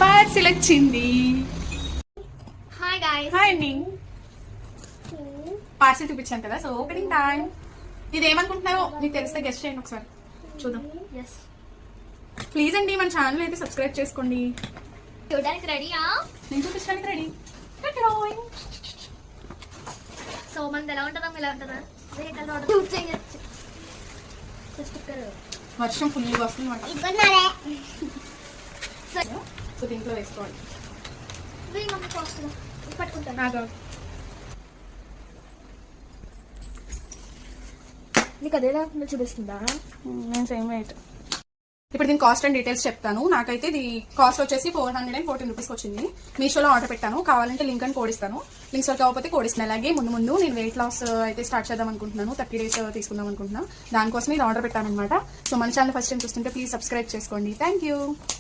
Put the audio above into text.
Parcel వచ్చింది. Hi guys. Hi అండి. Parcel చూపించాను కదా, సో ఓపెనింగ్ టైం. ఇది ఏమనుకుంటున్నారో మీకు తెలిస్తే గెస్ట్ చేయండి ఒకసారి, చూద్దాం. ఎస్, ప్లీజ్ అండి మన ఛానల్ అయితే సబ్స్క్రైబ్ చేసుకోండి. చూడడానికి రెడీయా? నేను చూపించడానికి రెడీ. సో మనది ఎలా ఉంటుందా, ఎలా ఉంటుందా? షూట్ చేయొచ్చు. వర్షం ఫుల్గా వస్తుంది మాట. ఇవ్వన్నారే. సో దీంట్లో వేసుకోవాలి. పట్టుకుంటాను. నీకు అదేలా చూపిస్తుందా? నేను సేమ్ వెయిట్. ఇప్పుడు దీని కాస్ట్ అండ్ డీటెయిల్స్ చెప్తాను. నాకైతే ఇది కాస్ట్ వచ్చేసి 414 రూపీస్ వచ్చింది. మీషోలో ఆర్డర్ పెట్టాను. కావాలంటే లింక్ అని కోడ్ ఇస్తాను. లింక్స్ కాకపోతే కోడ్ ఇస్తాను. అలాగే ముందు నేను వెయిట్ లాస్ అయితే స్టార్ట్ చేద్దాం అనుకుంటున్నాను. 30 days తీసుకుందాం అనుకుంటున్నాను. దానికోసం ఇది ఆర్డర్ పెట్టాను అనమాట. సో మన ఛానల్ ఫస్ట్ టైం చూస్తుంటే ప్లీజ్ సబ్స్క్రైబ్ చేసుకోండి. Thank you.